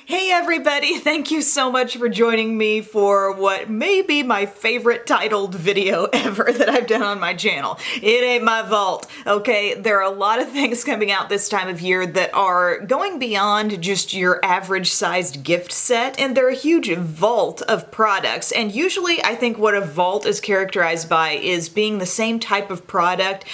Hey everybody, thank you so much for joining me for what may be my favorite titled video ever that I've done on my channel. It ain't my vault, okay? There are a lot of things coming out this time of year that are going beyond just your average sized gift set, and they're a huge vault of products. And usually I think what a vault is characterized by is being the same type of product,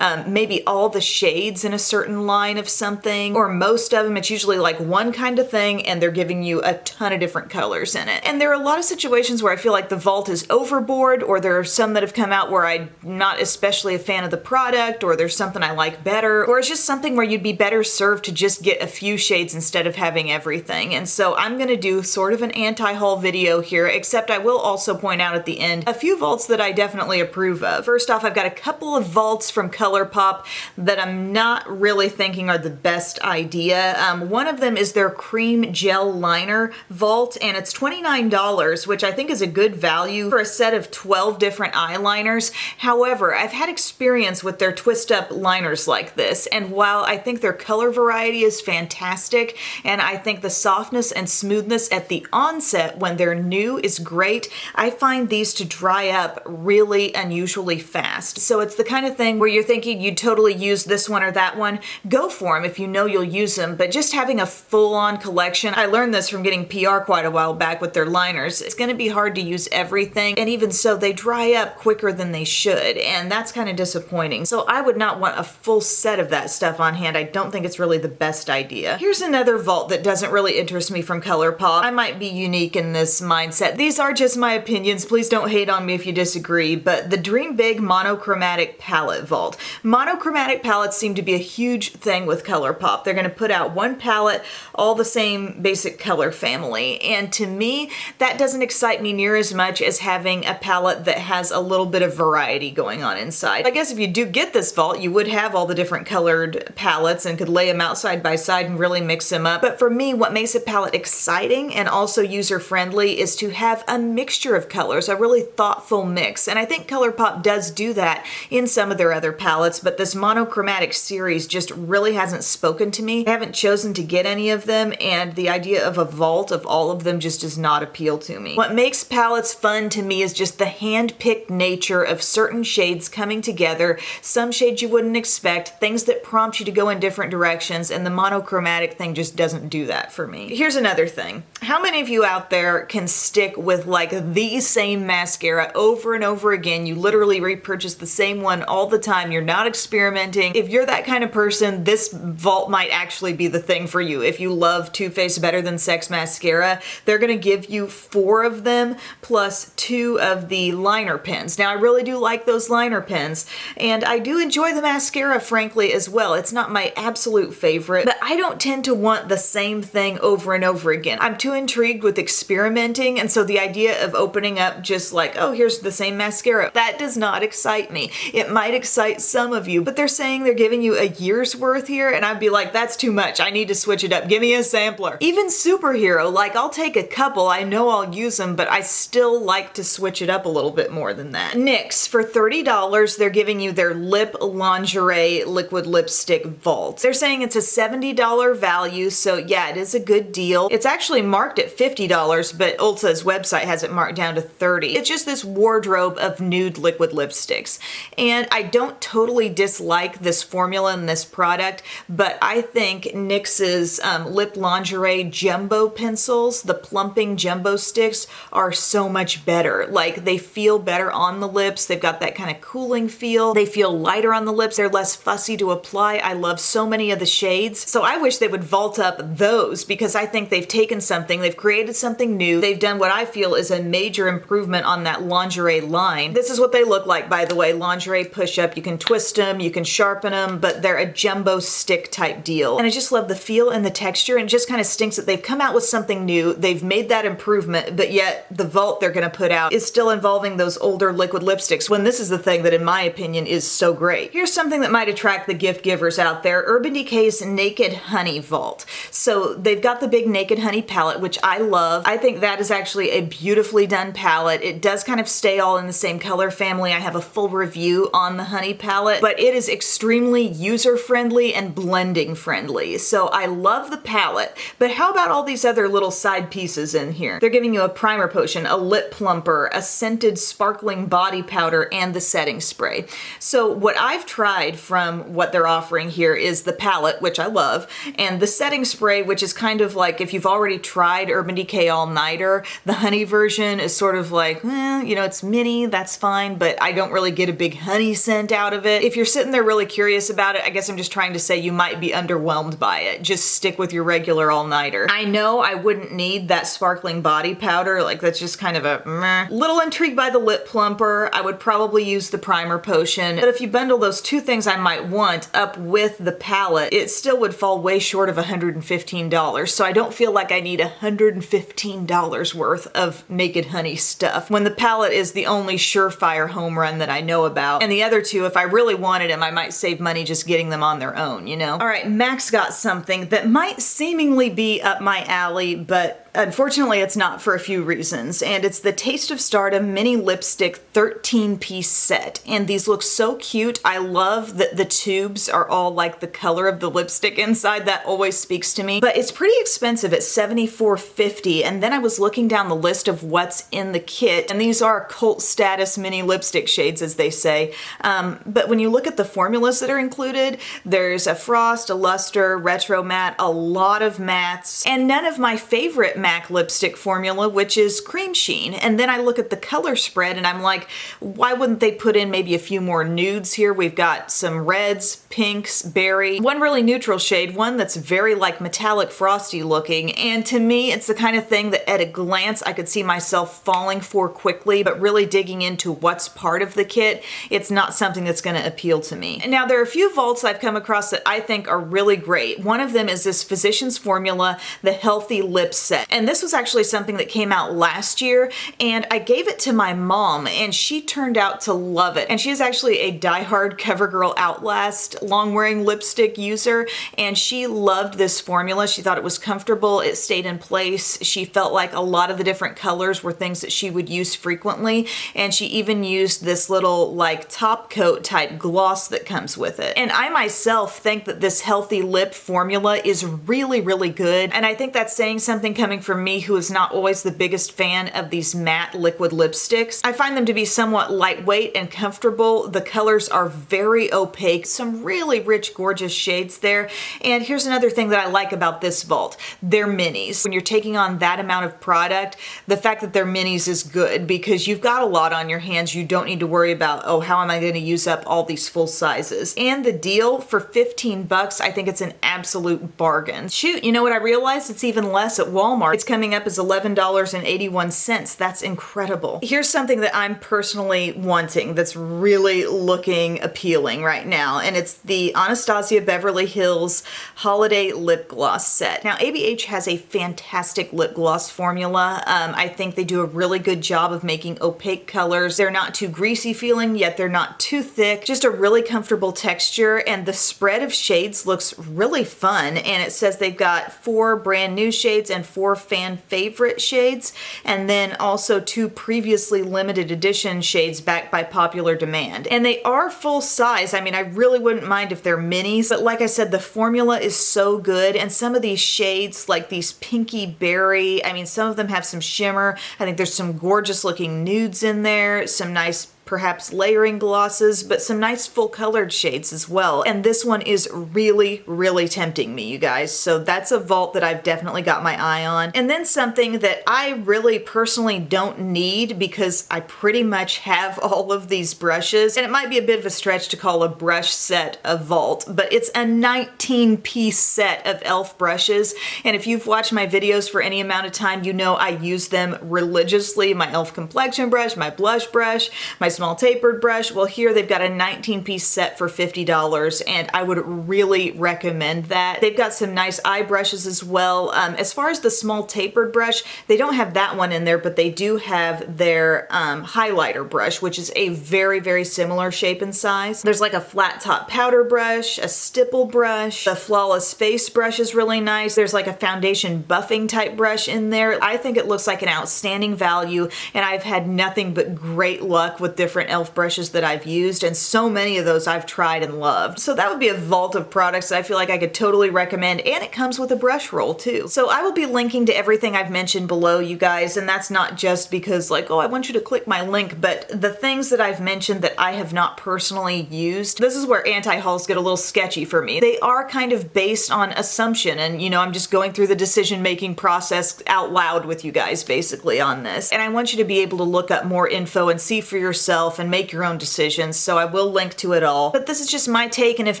maybe all the shades in a certain line of something, or most of them. It's usually like one kind of thing and they're giving you a ton of different colors in it. And there are a lot of situations where I feel like the vault is overboard, or there are some that have come out where I'm not especially a fan of the product, or there's something I like better, or it's just something where you'd be better served to just get a few shades instead of having everything. And so I'm gonna do sort of an anti-haul video here, except I will also point out at the end a few vaults that I definitely approve of. First off, I've got a couple of vaults from ColourPop that I'm not really thinking are the best idea. One of them is their cream gel liner vault, and it's $29, which I think is a good value for a set of 12 different eyeliners. However, I've had experience with their twist up liners like this, and while I think their color variety is fantastic, and I think the softness and smoothness at the onset when they're new is great, I find these to dry up really unusually fast. So it's the kind of thing where you're thinking you'd totally use this one or that one, go for them if you know you'll use them, but just having a full-on collection, I learned this from getting PR quite a while back with their liners, it's gonna be hard to use everything, and even so they dry up quicker than they should, and that's kind of disappointing. So I would not want a full set of that stuff on hand. I don't think it's really the best idea. Here's another vault that doesn't really interest me from ColourPop. I might be unique in this mindset. These are just my opinions. Please don't hate on me if you disagree, but the Dream Big Monochromatic Palette Vault. Monochromatic palettes seem to be a huge thing with ColourPop. They're gonna put out one palette, all the same basic color family, and to me that doesn't excite me near as much as having a palette that has a little bit of variety going on inside. I guess if you do get this vault, you would have all the different colored palettes and could lay them out side by side and really mix them up. But for me, what makes a palette exciting and also user-friendly is to have a mixture of colors, a really thoughtful mix. And I think ColourPop does do that in some of their other palettes, but this monochromatic series just really hasn't spoken to me. I haven't chosen to get any of them, and the idea of a vault of all of them just does not appeal to me. What makes palettes fun to me is just the hand-picked nature of certain shades coming together, some shades you wouldn't expect, things that prompt you to go in different directions, and the monochromatic thing just doesn't do that for me. Here's another thing. How many of you out there can stick with like the same mascara over and over again? You literally repurchase the same one all the time. You're not experimenting. If you're that kind of person, this vault might actually be the thing for you. If you love Too Faced Better Than Sex mascara, they're gonna give you 4 of them plus 2 of the liner pens. Now I really do like those liner pens, and I do enjoy the mascara frankly as well. It's not my absolute favorite, but I don't tend to want the same thing over and over again. I'm too intrigued with experimenting, and so the idea of opening up just like, oh, here's the same mascara, that does not excite me. It might excite some of you, but they're saying they're giving you a year's worth here, and I'd be like, that's too much. I need to switch it up. Give me a sampler. Even Superhero, like I'll take a couple, I know I'll use them, but I still like to switch it up a little bit more than that. NYX, for $30, they're giving you their Lip Lingerie Liquid Lipstick Vault. They're saying it's a $70 value, so yeah, it is a good deal. It's actually marked at $50, but Ulta's website has it marked down to $30. It's just this wardrobe of nude liquid lipsticks. And I don't totally dislike this formula and this product, but I think NYX's Lip Lingerie Jumbo pencils, the plumping jumbo sticks, are so much better. Like, they feel better on the lips. They've got that kind of cooling feel. They feel lighter on the lips. They're less fussy to apply. I love so many of the shades. So I wish they would vault up those, because I think they've taken something, they've created something new. They've done what I feel is a major improvement on that lingerie line. This is what they look like, by the way. Lingerie push-up. You can twist them, you can sharpen them, but they're a jumbo stick type deal. And I just love the feel and the texture, and it just kind of stinks that they've come out with something new. They've made that improvement, but yet the vault they're gonna put out is still involving those older liquid lipsticks, when this is the thing that in my opinion is so great. Here's something that might attract the gift givers out there. Urban Decay's Naked Honey Vault. So they've got the big Naked Honey palette, which I love. I think that is actually a beautifully done palette. It does kind of stay all in the same color family. I have a full review on the Honey palette, but it is extremely user-friendly and blending friendly. So I love the palette, but how about about all these other little side pieces in here? They're giving you a primer potion, a lip plumper, a scented sparkling body powder, and the setting spray. So what I've tried from what they're offering here is the palette, which I love, and the setting spray, which is kind of like if you've already tried Urban Decay All Nighter, the honey version is sort of like, you know, it's mini, that's fine, but I don't really get a big honey scent out of it. If you're sitting there really curious about it, I guess I'm just trying to say you might be underwhelmed by it. Just stick with your regular all-nighter. I know I wouldn't need that sparkling body powder, like that's just kind of a meh. Little intrigued by the lip plumper. I would probably use the primer potion, but if you bundle those two things I might want up with the palette, it still would fall way short of $115, so I don't feel like I need $115 worth of Naked Honey stuff when the palette is the only surefire home run that I know about. And the other two, if I really wanted them, I might save money just getting them on their own, you know? All right, Max got something that might seemingly be up my alley, but unfortunately, it's not for a few reasons, and it's the Taste of Stardom Mini Lipstick 13-piece set, and these look so cute. I love that the tubes are all like the color of the lipstick inside. That always speaks to me, but it's pretty expensive at $74.50, and then I was looking down the list of what's in the kit, and these are cult status mini lipstick shades, as they say, but when you look at the formulas that are included, there's a frost, a luster, retro matte, a lot of mattes, and none of my favorite MAC lipstick formula, which is Cream Sheen. And then I look at the color spread and I'm like, why wouldn't they put in maybe a few more nudes here? We've got some reds, pinks, berry, one really neutral shade, one that's very like metallic frosty looking. And to me, it's the kind of thing that at a glance I could see myself falling for quickly, but really digging into what's part of the kit, it's not something that's going to appeal to me. And now there are a few vaults I've come across that I think are really great. One of them is this Physicians Formula, the Healthy Lip Set. And this was actually something that came out last year, and I gave it to my mom, and she turned out to love it. And she is actually a diehard CoverGirl Outlast long-wearing lipstick user, and she loved this formula. She thought it was comfortable, it stayed in place. She felt like a lot of the different colors were things that she would use frequently, and she even used this little like top coat type gloss that comes with it. And I myself think that this Healthy Lip formula is really, really good, and I think that's saying something coming from me, who is not always the biggest fan of these matte liquid lipsticks. I find them to be somewhat lightweight and comfortable. The colors are very opaque, some really rich, gorgeous shades there. And here's another thing that I like about this vault. They're minis. When you're taking on that amount of product, the fact that they're minis is good because you've got a lot on your hands. You don't need to worry about, oh, how am I going to use up all these full sizes? And the deal for 15 bucks, I think it's an absolute bargain. Shoot, you know what I realized? It's even less at Walmart. It's coming up as $11.81. That's incredible. Here's something that I'm personally wanting that's really looking appealing right now, and it's the Anastasia Beverly Hills Holiday Lip Gloss set. Now, ABH has a fantastic lip gloss formula. I think they do a really good job of making opaque colors. They're not too greasy feeling, yet they're not too thick. Just a really comfortable texture, and the spread of shades looks really fun, and it says they've got 4 brand new shades and 4 fan favorite shades, and then also 2 previously limited edition shades backed by popular demand. And they are full size. I mean, I really wouldn't mind if they're minis, but like I said, the formula is so good, and some of these shades, like these pinky berry, I mean, some of them have some shimmer. I think there's some gorgeous looking nudes in there, some nice perhaps layering glosses, but some nice full colored shades as well. And this one is really, really tempting me, you guys. So that's a vault that I've definitely got my eye on. And then something that I really personally don't need because I pretty much have all of these brushes, and it might be a bit of a stretch to call a brush set a vault, but it's a 19-piece set of e.l.f. brushes. And if you've watched my videos for any amount of time, you know I use them religiously. My e.l.f. complexion brush, my blush brush, my small tapered brush. Well, here they've got a 19-piece set for $50, and I would really recommend that. They've got some nice eye brushes as well. As far as the small tapered brush, they don't have that one in there, but they do have their highlighter brush, which is a very, very similar shape and size. There's like a flat top powder brush, a stipple brush, the Flawless Face brush is really nice. There's like a foundation buffing type brush in there. I think it looks like an outstanding value, and I've had nothing but great luck with different e.l.f. brushes that I've used, and so many of those I've tried and loved. So that would be a vault of products that I feel like I could totally recommend, and it comes with a brush roll too. So I will be linking to everything I've mentioned below, you guys, and that's not just because like, oh, I want you to click my link, but the things that I've mentioned that I have not personally used, this is where anti-hauls get a little sketchy for me. They are kind of based on assumption, and you know, I'm just going through the decision-making process out loud with you guys basically on this. And I want you to be able to look up more info and see for yourself and make your own decisions, so I will link to it all. But this is just my take, and if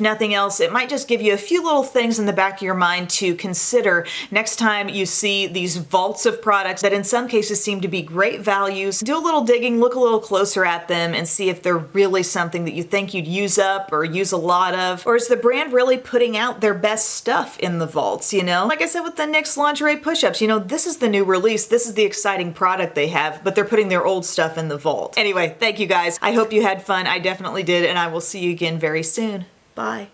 nothing else, it might just give you a few little things in the back of your mind to consider next time you see these vaults of products that in some cases seem to be great values. Do a little digging, look a little closer at them, and see if they're really something that you think you'd use up or use a lot of, or is the brand really putting out their best stuff in the vaults, you know? Like I said with the NYX lingerie push-ups, you know, this is the new release, this is the exciting product they have, but they're putting their old stuff in the vault. Anyway, thank you guys. I hope you had fun. I definitely did, and I will see you again very soon. Bye.